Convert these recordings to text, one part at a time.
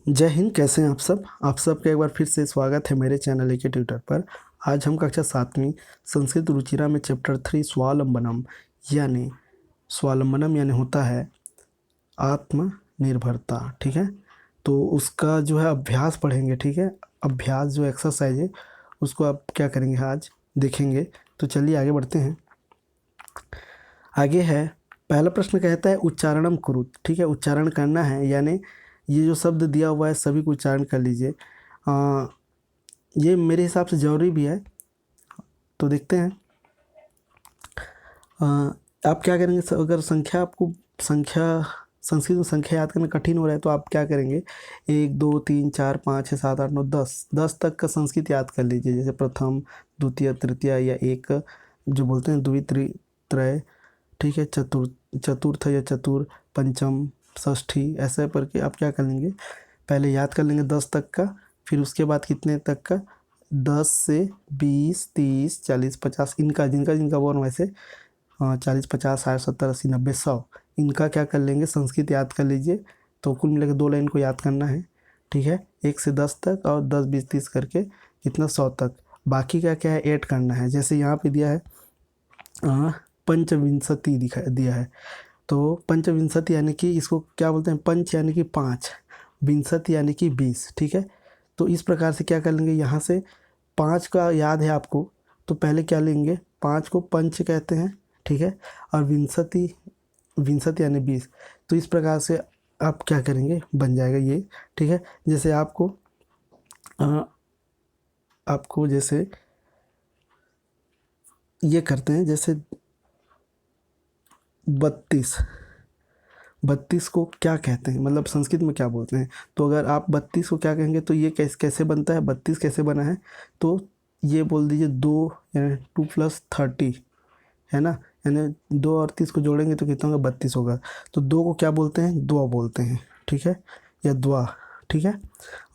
जय हिंद। कैसे हैं आप सब? आप सबका एक बार फिर से स्वागत है मेरे चैनल ए के ट्यूटर पर। आज हम कक्षा 7वीं संस्कृत रुचिरा में चैप्टर 3 स्वावलंबनम यानी होता है आत्मनिर्भरता। ठीक है, तो उसका जो है अभ्यास पढ़ेंगे। ठीक है, अभ्यास जो एक्सरसाइज है उसको आप क्या करेंगे आज देखेंगे। तो चलिए आगे बढ़ते हैं। आगे है, पहला प्रश्न कहता है उच्चारणम कुरुत। ठीक है, उच्चारण करना है, यानी ये जो शब्द दिया हुआ है सभी को उच्चारण कर लीजिए। ये मेरे हिसाब से ज़रूरी भी है, तो देखते हैं। आप क्या करेंगे? अगर संख्या संस्कृत में संख्या याद करना कठिन हो रहा है तो आप क्या करेंगे? 1 2 3 4 5 6 7 8 9 10 तक का संस्कृत याद कर लीजिए। जैसे प्रथम, द्वितीय, तृतीय या एक जो बोलते हैं द्वितीय, त्रय। ठीक है, चतुर्थ या चतुर, पंचम, षष्ठी, ऐसे करके आप क्या कर लेंगे? पहले याद कर लेंगे 10 तक का, फिर उसके बाद कितने तक का? 10 से 20 30 40 50, इनका जिनका जिनका वर्ण वैसे 40 50 60 70 80 90 100, इनका क्या कर लेंगे? संस्कृत याद कर लीजिए। तो कुल मिलाकर 2 लाइन को याद करना है। ठीक है, 1 से 10 तक और 10 20 30 करके कितना 100 तक। बाकी का क्या है? ऐड करना है। जैसे यहाँ पे दिया है पंचविंशति दिया है, तो पंचविंशति यानी कि इसको क्या बोलते हैं? पंच यानी कि 5, विंशति यानी कि 20। ठीक है, तो इस प्रकार से क्या कर लेंगे? यहाँ से 5 का याद है आपको, तो पहले क्या लेंगे? 5 को पंच कहते हैं। ठीक है, और विंशति विंशति यानी 20, तो इस प्रकार से आप क्या करेंगे? बन जाएगा ये। ठीक है, जैसे आपको जैसे ये करते हैं, जैसे 32 को क्या कहते हैं, मतलब संस्कृत में क्या बोलते हैं? तो अगर आप 32 को क्या कहेंगे तो ये कैसे बनता है? 32 कैसे बना है? तो ये बोल दीजिए 2 यानी 2 + 30 है ना, यानी 2 और 30 को जोड़ेंगे तो कितना होगा? 32 होगा। तो 2 को क्या बोलते हैं? द्वा बोलते हैं। ठीक है, या द्वा। ठीक है,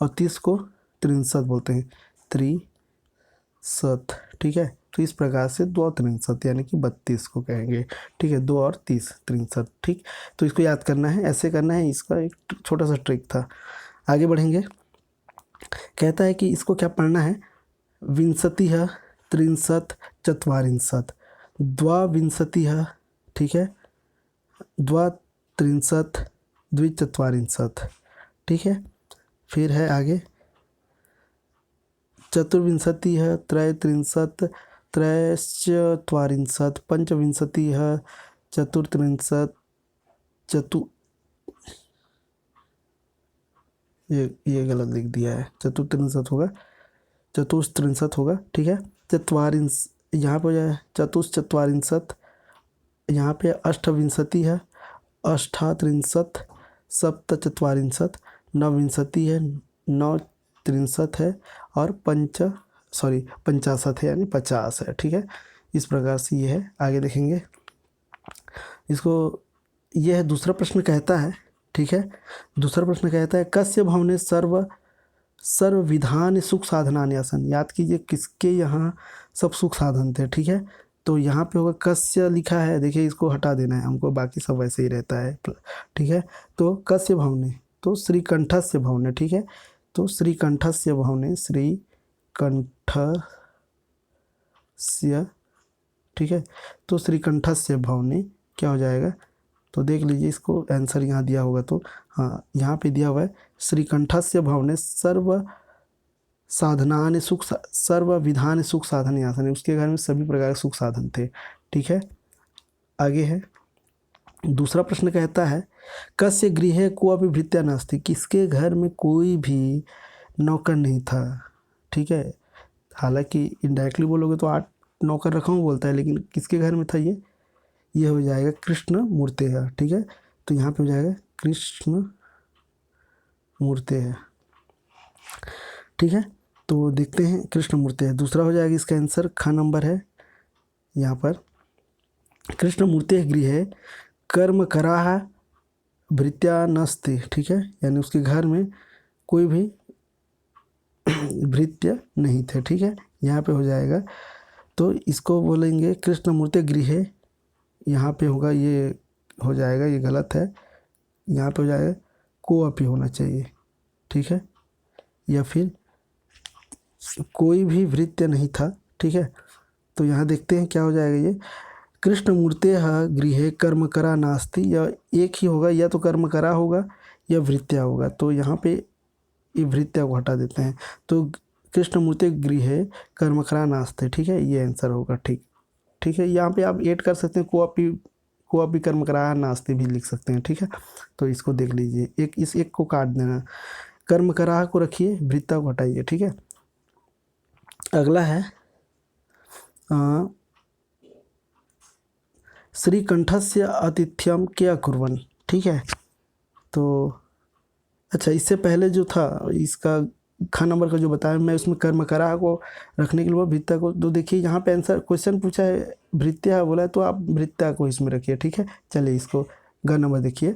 और 30 को त्रिंसत बोलते हैं, त्रिशत। ठीक है, तो इस प्रकार से 2 और 63 यानी कि 32 को कहेंगे। ठीक है, 2 और 30 63। ठीक, तो इसको याद करना है, ऐसे करना है। इसका एक छोटा सा ट्रिक था। आगे बढ़ेंगे। कहता है कि इसको क्या पढ़ना है? विंशतिः त्रिंशत् चत्वारिंशत् द्वाविंशतिः। ठीक है, द्वात्रिंशत् द्विचत्वारिंशत्। ठीक है, फिर है आगे चतुर्विंशतिः त्रयत्रिंशत् त्रयश्चत्वारिंशत् पंचविंशतिः चतुर्त्रिंशत् ये गलत लिख दिया है, चतुर्त्रिंशत् होगा, चतुस्त्रिंशत् होगा। ठीक है, चत्वारिंश यहाँ पे हो जाए चतुश्चत्वारिंशत्, यहाँ पे अष्टविंशति है, अष्टात्रिंशत्, सप्तचत्वारिंशत्, नवविंशति है, नवत्रिंशत् है, और 50 है, यानी 50 है। ठीक है, इस प्रकार से ये है। आगे देखेंगे इसको। ये है दूसरा प्रश्न कहता है। ठीक है, दूसरा प्रश्न कहता है कस्य भवने सर्व विधान सुख साधनानि आसन। याद कीजिए किसके यहाँ सब सुख साधन थे। ठीक है, तो यहाँ पे होगा कस्य लिखा है, देखिए इसको हटा देना है हमको, बाकी सब वैसे ही रहता है। ठीक है, तो कस्य भवने, तो श्रीकंठस्य भवने। ठीक है, तो श्रीकंठस्य भवने, श्रीकंठस्य। ठीक है, तो श्रीकंठस्य भवने क्या हो जाएगा? तो देख लीजिए, इसको आंसर यहाँ दिया होगा, तो हाँ यहाँ पे दिया हुआ है श्रीकंठस्य भवने सर्व विधान सुख साधन आसन। उसके घर में सभी प्रकार के सुख साधन थे। ठीक है, आगे है दूसरा प्रश्न कहता है कस्य गृहे कोऽपि भृत्या नास्ति। किसके घर में कोई भी नौकर नहीं था। ठीक है, हालांकि इनडायरेक्टली बोलोगे तो 8 नौकर रखा हूँ बोलता है, लेकिन किसके घर में था ये हो जाएगा कृष्ण मूर्ति है। ठीक है, तो यहाँ पे हो जाएगा कृष्ण मूर्ति है। ठीक है, तो देखते हैं कृष्ण मूर्ति है, दूसरा हो जाएगा इसका आंसर। ख नंबर है यहाँ पर, कृष्ण मूर्ति गृह कर्म कराह भृत्या नस्ति। ठीक है, यानी उसके घर में कोई भी भृत्य नहीं थे। ठीक है, यहाँ पे हो जाएगा, तो इसको बोलेंगे कृष्ण मूर्ति गृह। यहाँ पे होगा, ये हो जाएगा, ये गलत है, यहाँ पे हो जाएगा कोअपि होना चाहिए। ठीक है, या फिर कोई भी वृत्य नहीं था। ठीक है, तो यहाँ देखते हैं क्या हो जाएगा ये। कृष्णमूर्तेः गृहे कर्मकरा नास्ति, या एक ही होगा, या तो कर्मकरा होगा या वृत्या होगा। तो यहाँ पे ये वृत्या को हटा देते हैं, तो कृष्णमूर्ते गृहे कर्मकरा नास्ति। ठीक है, ये आंसर होगा। ठीक, ठीक है, यहाँ पे आप ऐड कर सकते हैं कोअपि कर्मकरा नास्ति भी लिख सकते हैं। ठीक है, तो इसको देख लीजिए, इस एक को काट देना, कर्मकरा को रखिए, वृत्ता को हटाइए। ठीक है, अगला है श्रीकंठस्य आतिथ्यम क्या कुर्वन्। ठीक है, तो अच्छा, इससे पहले जो था इसका खा नंबर का जो बताया मैं, उसमें कर्मकरा को रखने के लिए वृत्ता को, तो देखिए यहाँ पे आंसर क्वेश्चन पूछा है वृत्या बोला है, तो आप वृत्ता को इसमें रखिए। ठीक है, चलिए इसको ग नंबर देखिए,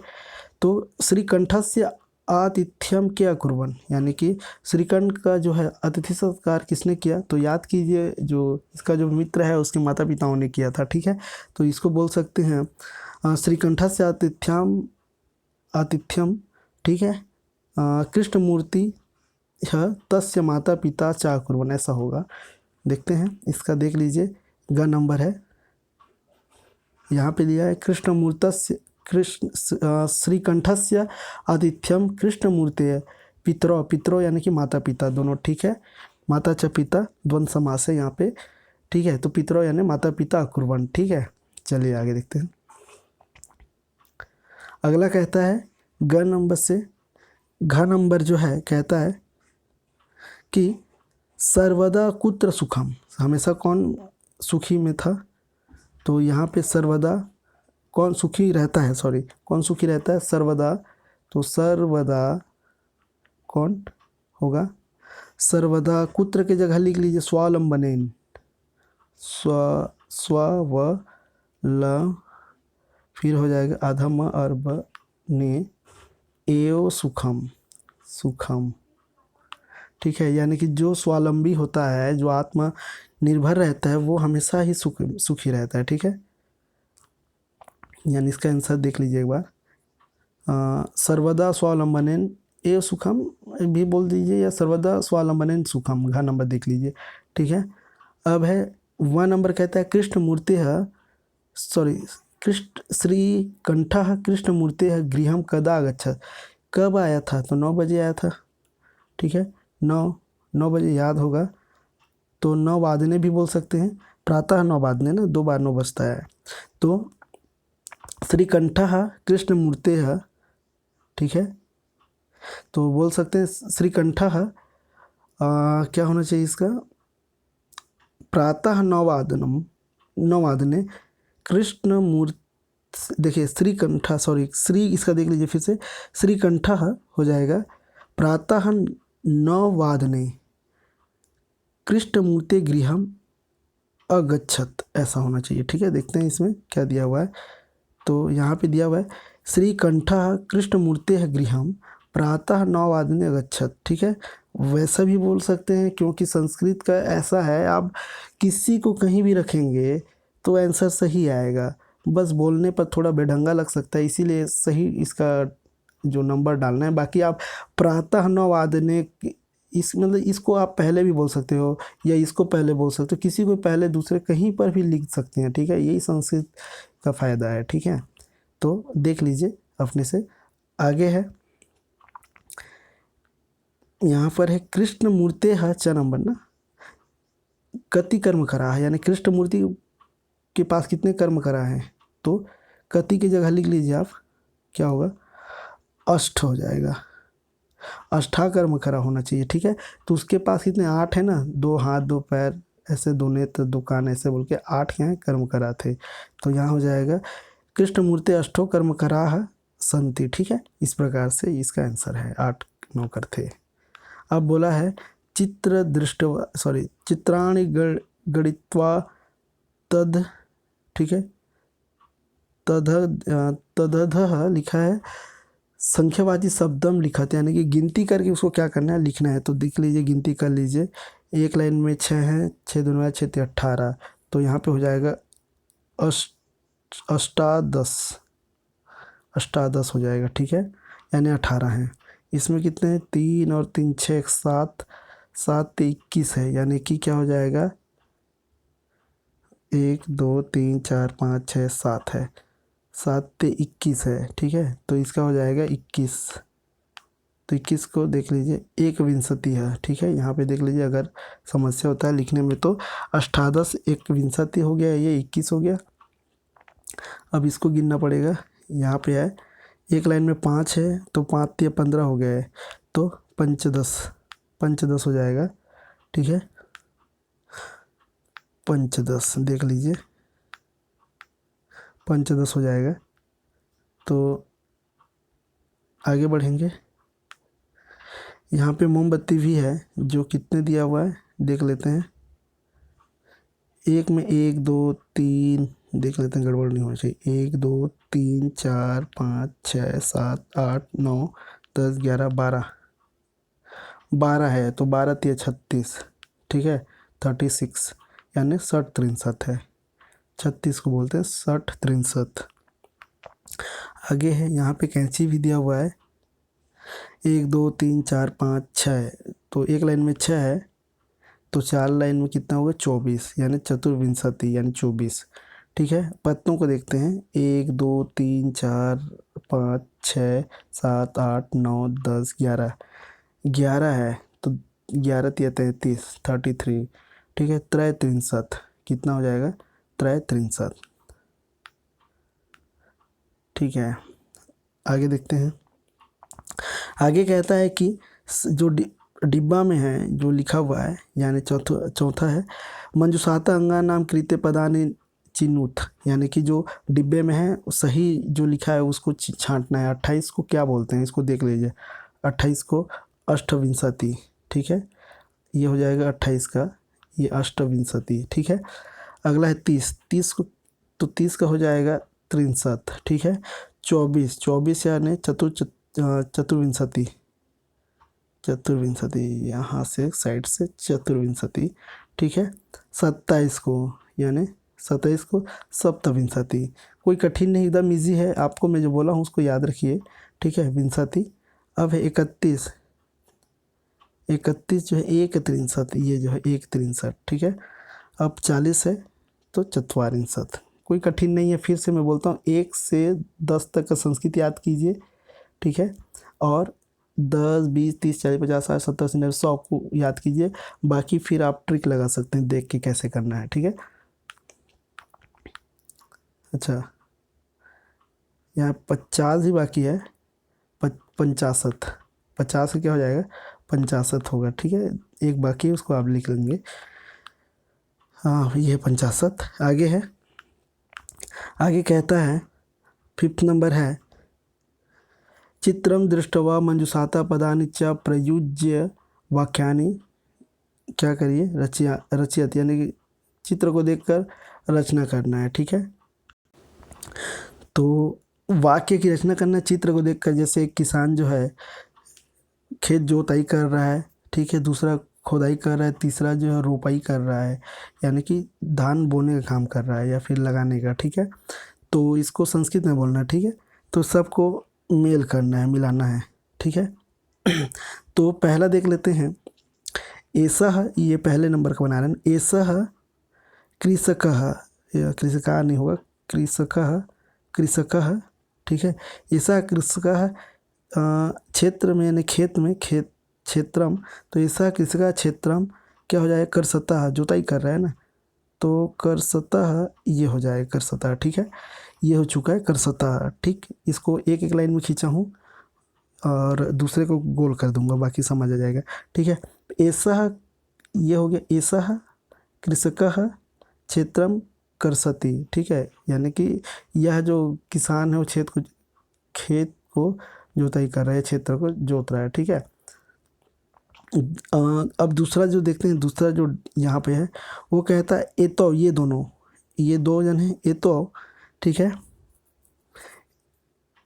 तो श्रीकंठस्य आतिथ्यम क्या कुर्वन्, यानी कि श्रीकंठ का जो है अतिथि सत्कार किसने किया, तो याद कीजिए जो इसका जो मित्र है उसके माता पिताओं ने किया था। ठीक है, तो इसको बोल सकते हैं श्रीकंठस्य आतिथ्यम। ठीक है, कृष्णमूर्ति तस्य माता पिता चा कुर्वन्, ऐसा होगा। देखते हैं इसका, देख लीजिए ग नंबर है, यहाँ पे दिया है कृष्णमूर्तस्य श्रीकंठस्य आतिथ्यम कृष्णमूर्ते पितरो यानी कि माता पिता दोनों। ठीक है, माता च पिता द्वंद्व समास है यहाँ पे। ठीक है, तो पितरो यानी माता पिता कुर्वन्। ठीक है, चलिए आगे देखते हैं। अगला कहता है ग नंबर से, घ नंबर जो है कहता है कि सर्वदा कुत्र सुखम, हमेशा कौन सुखी में था, तो यहाँ पे सर्वदा कौन सुखी रहता है, सॉरी कौन सुखी रहता है, सर्वदा, तो सर्वदा कौन होगा, सर्वदा कुत्र की जगह लिख लीजिए स्वावलंबनेन, स्व ल, फिर हो जाएगा अधम अर्ब ने एव सुखम, सुखम। ठीक है, यानी कि जो स्वावलंबी होता है, जो आत्मा निर्भर रहता है, वो हमेशा ही सुखी रहता है। ठीक है, यानी इसका आंसर देख लीजिए एक बार, सर्वदा स्वावलंबनेन एव सुखम भी बोल दीजिए, या सर्वदा स्वावलंबनेन सुखम, घ नंबर देख लीजिए। ठीक है, अब है व नंबर कहता है कृष्णमूर्ति सॉरी श्रीकंठ कृष्णमूर्ति गृहम कदा गच्छत्, कब आया था, तो 9 बजे आया था। ठीक है, 9 बजे याद होगा, तो 9 वादने भी बोल सकते हैं, प्रातः 9 वादने ना, 2 बार 9 बजता है, तो श्रीकंठ कृष्णमूर्ते। ठीक है, तो बोल सकते हैं श्रीकंठ क्या होना चाहिए इसका, प्रातः 9 वादने कृष्णमूर्ति, देखिए श्रीकंठ, सॉरी श्री इसका देख लीजिए फिर से, श्रीकंठ हो जाएगा प्रातः 9 वादने कृष्णमूर्ति गृहम अगच्छत्, ऐसा होना चाहिए। ठीक है, देखते हैं इसमें क्या दिया हुआ है, तो यहाँ पे दिया हुआ है श्रीकंठ कृष्णमूर्ति गृहम प्रातः 9 वादने अगच्छत्। ठीक है, वैसा भी बोल सकते हैं, क्योंकि संस्कृत का ऐसा है, आप किसी को कहीं भी रखेंगे तो आंसर सही आएगा, बस बोलने पर थोड़ा बेढंगा लग सकता है, इसीलिए सही इसका जो नंबर डालना है। बाकी आप प्रातः 9 वादने, इस मतलब इसको आप पहले भी बोल सकते हो, या इसको पहले बोल सकते हो, किसी को पहले दूसरे कहीं पर भी लिख सकते हैं। ठीक है, यही संस्कृत का फ़ायदा है। ठीक है, तो देख लीजिए अपने से। आगे है, यहाँ पर है कृष्णमूर्ते च नंबर ना, कति कर्म करा है, यानी कृष्णमूर्ति के पास कितने कर्म करा हैं, तो कति की जगह लिख लीजिए आप, क्या होगा, अष्ट हो जाएगा, अष्टाकर्म करा होना चाहिए। ठीक है, तो उसके पास कितने 8 है ना, 2 हाथ 2 पैर ऐसे, 2 नेत्र 2 कान, ऐसे बोल के 8 यहाँ कर्म करा थे, तो यहाँ हो जाएगा कृष्णमूर्ति अष्टो कर्म करा संति। ठीक है, इस प्रकार से इसका आंसर है 8 नौकर थे। अब बोला है चित्राणि गणित्वा तद, ठीक है, तदध लिखा है, संख्यावाची शब्दम लिखा था, यानी कि गिनती करके उसको क्या करना है, लिखना है। तो देख लीजिए, गिनती कर लीजिए, एक लाइन में 6 हैं, 6 दूना 6 18, तो यहाँ पे हो जाएगा अष्टादश हो जाएगा। ठीक है, यानी 18 हैं, इसमें कितने हैं, 3 और 3 6 7, 7 21 है, यानी कि क्या हो जाएगा, 1 2 3 4 5 6 7 है, 7 21 है। ठीक है, तो इसका हो जाएगा 21। तो 21 को देख लीजिए, एक विंशति है। ठीक है, यहाँ पे देख लीजिए, अगर समस्या होता है लिखने में तो अष्टादश एक विंशति हो गया, ये 21 हो गया। अब इसको गिनना पड़ेगा। यहाँ पे है, एक लाइन में 5 है तो 5 या 15 हो गया है, तो पंचदश, पंचदश हो जाएगा। ठीक है, पंचदश देख लीजिए, पंचदश हो जाएगा। तो आगे बढ़ेंगे, यहाँ पे मोमबत्ती भी है, जो कितने दिया हुआ है देख लेते हैं। एक में 1 2 3, देख लेते हैं गड़बड़ नहीं होनी चाहिए। 1 2 3 4 5 6 7 8 9 10 11 12, 12 है, तो 12 3 36। ठीक है, 36, यानी 60 63 है। 36 को बोलते हैं 60 63। आगे है, यहाँ पे कैंची भी दिया हुआ है, 1 2 3 4 5 6, तो एक लाइन में 6 है, तो 4 लाइन में कितना होगा, 24, यानी चतुर्विंशति यानी 24। ठीक है, पत्तों को देखते हैं, 1 2 3 4 5 6 7 8 9 10 11, 11 है, तो 11 तिया 33 33। ठीक है, त्रय त्रिंशत कितना हो जाएगा, त्रय त्रिंशत। ठीक है, आगे देखते हैं। आगे कहता है कि जो डिब्बा में है जो लिखा हुआ है, यानी चौथा है, मंजुषाता अंगा नाम कृत्य पदानि चिन्नुत, यानी कि जो डिब्बे में है सही जो लिखा है उसको छांटना है। 28 को क्या बोलते हैं, इसको देख लीजिए। 28 को अष्टविंशति। ठीक है, ये हो जाएगा 28 का, ये अष्टविंशति। ठीक है, अगला है 30, 30 को, तो 30 का हो जाएगा त्रिंशत। ठीक है, 24, 24 यानी चतुर्विंशति, चतुर्विंशति, यहाँ से साइड से चतुर्विंशति। ठीक है, 27 को, यानी 27 को सप्तविंशति। कोई कठिन नहीं, एकदम इजी है, आपको मैं जो बोला हूँ उसको याद रखिए। ठीक है, विंशति। अब है 31, 31 जो है एक त्रिंशत, ये जो है एक त्रिंशत। ठीक है, अब 40 है तो चत्वारिंशत। कोई कठिन नहीं है, फिर से मैं बोलता हूँ, 1 से 10 तक का संस्कृत याद कीजिए। ठीक है, और 10 20 30 40 50 60 70 80 90 100 को याद कीजिए। बाकी फिर आप ट्रिक लगा सकते हैं देख के कैसे करना है। ठीक है, अच्छा, यहाँ 50 ही बाकी है, 50, 50 क्या हो जाएगा, 50 होगा। ठीक है, एक बाकी है, उसको आप लिख लेंगे। हाँ, ये 50 आगे है। आगे कहता है, 5th नंबर है, चित्रम दृष्ट्वा मंजुषाता पदानि च प्रयुज्य वाक्यानि, क्या करिए, रचयत, यानी कि चित्र को देखकर रचना करना है। ठीक है, तो वाक्य की रचना करना है चित्र को देखकर। जैसे एक किसान जो है खेत जोताई कर रहा है, ठीक है, दूसरा खोदाई कर रहा है, तीसरा जो है रोपाई कर रहा है, यानी कि धान बोने का काम कर रहा है या फिर लगाने का। ठीक है, तो इसको संस्कृत में बोलना है। ठीक है, तो सबको मेल करना है, मिलाना है। ठीक है, तो पहला देख लेते हैं, ऐसा, ये पहले नंबर का बना रहे हैं, ऐसा कृषकः, या कृषका नहीं होगा, कृषकः, कृषकः। ठीक है, ऐसा कृषकः, क्षेत्र में यानी खेत में, खेत क्षेत्रम, तो ऐसा कृषका क्षेत्रम क्या हो जाएगा, करसतः, जुताई कर रहा है ना, तो करसतः ये हो जाएगा करसतः। ठीक है, ये हो चुका है करसतः। ठीक, इसको एक एक लाइन में खींचा हूँ और दूसरे को गोल कर दूंगा, बाकी समझ आ जाएगा। ठीक है, ऐसा ये हो गया, ऐसा कृषकः क्षेत्रम करसति। ठीक है, यानी कि यह जो किसान है वो खेत को जोताई कर रहा है, क्षेत्र को जोत रहा है। ठीक है, अब दूसरा जो देखते हैं, दूसरा जो यहाँ पे है वो कहता है एतो, ये दोनों, ये दो जन हैं, एतो। ठीक है,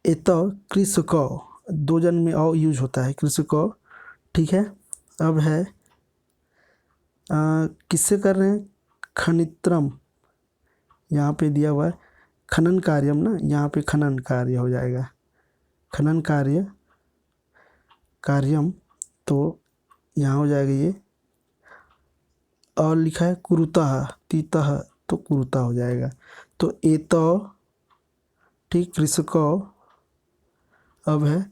एतो कृषको, दो जन में और यूज होता है कृषको। ठीक है, अब है किससे कर रहे हैं, खनित्रम, यहाँ पे दिया हुआ है खनन कार्यम ना, यहाँ पे खनन कार्य हो जाएगा, खनन कार्य कार्यम, तो यहाँ हो जाएगा ये, और लिखा है कुरुतः तीतः, तो कुरुता हो जाएगा। तो एतो, ठीक, कृषको, अब है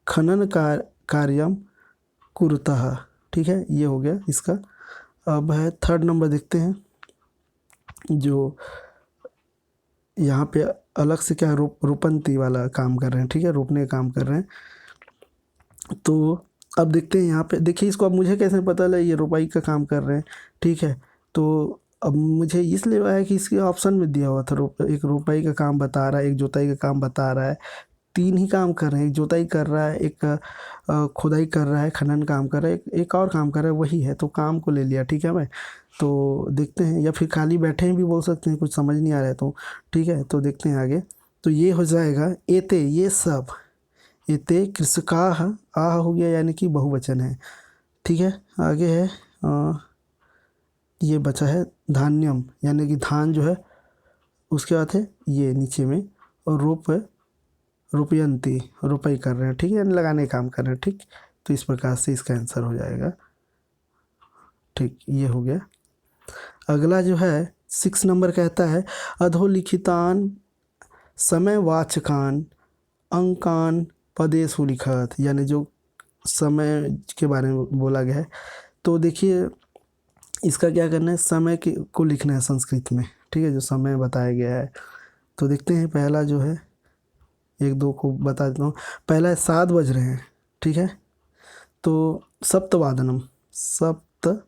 खनन कार्यम कुरुतः, ठीक है, ये हो गया इसका। अब है थर्ड नंबर, देखते हैं जो यहाँ पे अलग से क्या रोपंती वाला काम कर रहे हैं, ठीक है, रोपने का काम कर रहे हैं। तो अब देखते हैं यहाँ पे, देखिए इसको अब मुझे कैसे पता लगा ये रोपाई का काम कर रहे हैं, ठीक है। तो अब मुझे इसलिए आया कि इसके ऑप्शन में दिया हुआ था एक रोपाई का काम बता रहा है, एक जुताई का काम बता रहा है, तीन ही काम कर रहे हैं, एक जुताई कर रहा है, एक खुदाई कर रहा है, खनन काम कर रहा है, एक और काम कर रहा है, वही है, तो काम को ले लिया, ठीक है भाई। तो देखते हैं, या फिर खाली बैठे हैं भी बोल सकते हैं, कुछ समझ नहीं आ रहा है तो, ठीक है। तो देखते हैं आगे, तो ये हो जाएगा एते, ये सब, एते कृषकाः, आह हो गया यानी कि बहुवचन है, ठीक है। आगे है ये बचा है धान्यम, यानी कि धान जो है, उसके बाद है ये नीचे में, और रोप है रुपयंती, रुपई कर रहे हैं, ठीक है, यानी लगाने का काम कर रहे हैं, ठीक। तो इस प्रकार से इसका आंसर हो जाएगा, ठीक, ये हो गया। अगला जो है 6 नंबर कहता है अधोलिखितान समयवाचकान अंकान पदेषु लिखत, यानी जो समय के बारे में बोला गया है। तो देखिए इसका क्या करना है, समय को लिखना है संस्कृत में, ठीक है, जो समय बताया गया है। तो देखते हैं, पहला जो है, एक दो को बता देता हूँ। पहला है 7 बज रहे हैं, ठीक है, तो सप्तवादनम, सप्तवादनम,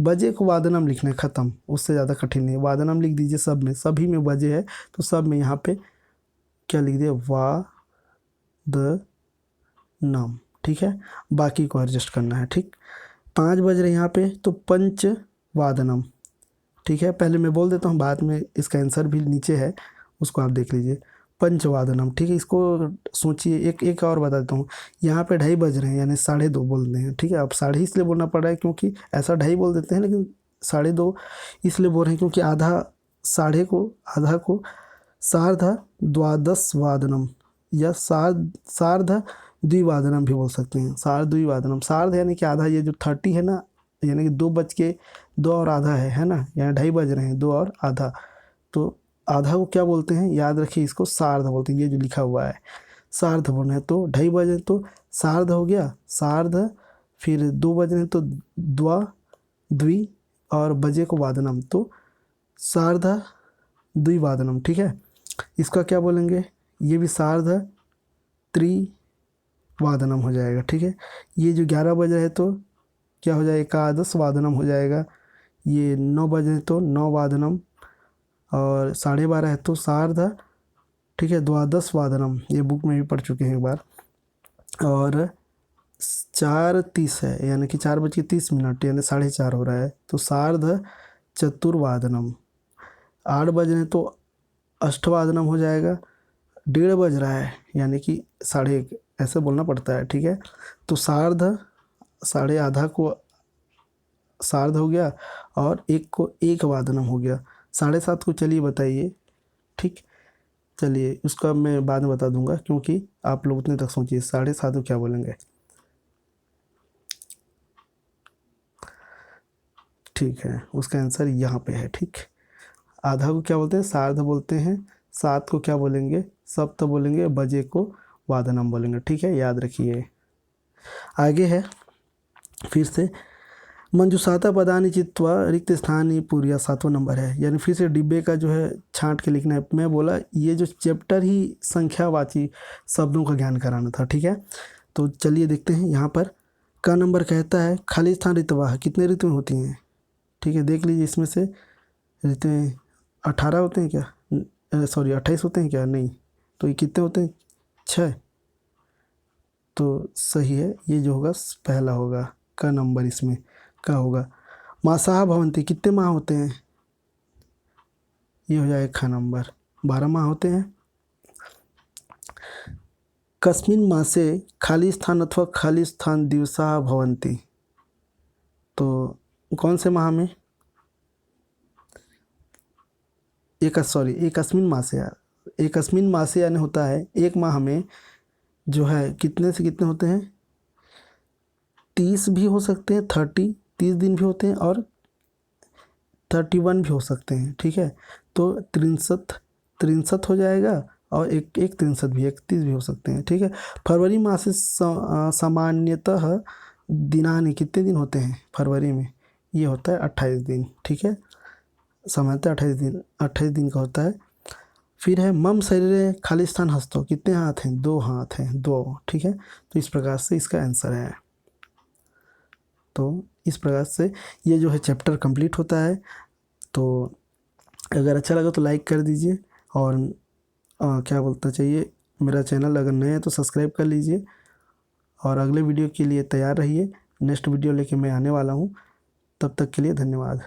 बजे को वादनम लिखना है, ख़त्म, उससे ज़्यादा कठिन नहीं है। वादनम लिख दीजिए सब में, सभी में बजे है तो सब में यहाँ पे क्या लिख दिया, वादनम, ठीक है, बाकी को एडजस्ट करना है, ठीक। 5 बज रहे हैं यहाँ पे, तो पंचवादनम, ठीक है, पहले मैं बोल देता हूँ, बाद में इसका आंसर भी नीचे है, उसको आप देख लीजिए, पंचवादनम, ठीक है। इसको सोचिए, एक और बता देता हूँ, यहाँ पे 2:30 बज रहे हैं, यानी 2:30 बोल रहे हैं, ठीक है। अब 2:30 इसलिए बोलना पड़ रहा है क्योंकि ऐसा 2:30 बोल देते हैं, लेकिन 2:30 इसलिए बोल रहे हैं क्योंकि आधा को सार्ध द्वादशवादनम या सार्ध द्विवादनम भी बोल सकते हैं, सार्ध द्विवादनम, सार्ध यानी कि आधा, ये जो 30 है ना, यानी कि 2 और आधा है ना, यानी 2:30 बज रहे हैं, 2 और आधा, तो आधा को क्या बोलते हैं, याद रखिए, इसको सार्ध बोलते हैं, ये जो लिखा हुआ है सार्ध बोलना है। तो 2:30 बजे तो सार्ध हो गया, सार्ध, फिर 2 बज रहे हैं तो द्वि, और बजे को वादनम, तो सार्ध द्विवादनम, ठीक है। इसका क्या बोलेंगे, ये भी सार्ध त्रिवादनम हो जाएगा, ठीक है। ये जो 11 बज रहे हैं तो क्या हो जाएगा, एकादश वादनम हो जाएगा। ये 9 बज रहे तो 9 वादनम, और 12:30 है तो सार्ध, ठीक है, द्वादश वादनम, ये बुक में भी पढ़ चुके हैं एक बार। और 4:30 है, यानी कि 4:30, यानी 4:30 हो रहा है, तो सार्ध चतुर्वादनम। 8 बज रहे हैं तो अष्टवादनम हो जाएगा। 1:30 बज रहा है, यानी कि 1:30, ऐसे बोलना पड़ता है, ठीक है। तो सार्ध, साढ़े आधा को सार्ध हो गया, और 1 को 1 वादनम हो गया। 7:30 को चलिए बताइए, ठीक, चलिए उसका मैं बाद में बता दूंगा, क्योंकि आप लोग उतने तक सोचिए 7:30 को क्या बोलेंगे, ठीक है। उसका आंसर यहाँ पे है, ठीक। आधा को क्या बोलते हैं, सार्ध बोलते हैं। 7 को क्या बोलेंगे, सप्त बोलेंगे। बजे को वादनम बोलेंगे, ठीक है, याद रखिए। आगे है फिर से, मंजुषाता पदानि चित्वा रिक्त स्थानी पूरिया, 7वां नंबर है, यानी फिर से डिब्बे का जो है छांट के लिखना है। मैं बोला ये जो चैप्टर ही संख्यावाची शब्दों का ज्ञान कराना था, ठीक है। तो चलिए देखते हैं, यहाँ पर का नंबर कहता है खाली स्थान ऋतवाह, कितने ऋतुएं होती हैं, ठीक है, देख लीजिए। इसमें से ऋतुएं 18 होते हैं क्या, सॉरी 28 होते हैं क्या, नहीं, तो ये कितने होते हैं, 6, तो सही है, ये जो होगा पहला होगा, का नंबर इसमें का होगा। मासाह भवंती, कितने माह होते हैं, ये हो जाएगा खा नंबर, 12 माह होते हैं। कस्मिन मासे खाली स्थान अथवा खाली स्थान दिवसा भवंती, तो कौन से माह में, एक कस्मिन मासे, यार एकस्मिन मासे यानी होता है एक माह में जो है कितने से कितने होते हैं, 30 भी हो सकते हैं, 30 दिन भी होते हैं और 31 भी हो सकते हैं, ठीक है। तो 63 हो जाएगा और एक एक 63 भी, 31 भी हो सकते हैं, ठीक है। फरवरी माह से सामान्यतः दिनानि कितने दिन होते हैं फरवरी में, ये होता है 28 दिन, ठीक है। सामान्यतः 28 दिन का होता है। फिर है मम शरीरे खालिस्तान हस्तो, कितने हाथ हैं, 2 हाथ हैं, 2, ठीक है। तो इस प्रकार से इसका आंसर है। तो इस प्रकार से ये जो है चैप्टर कंप्लीट होता है। तो अगर अच्छा लगा तो लाइक कर दीजिए और क्या बोलना चाहिए, मेरा चैनल अगर नए हैं तो सब्सक्राइब कर लीजिए और अगले वीडियो के लिए तैयार रहिए। नेक्स्ट वीडियो लेके मैं आने वाला हूँ, तब तक के लिए धन्यवाद।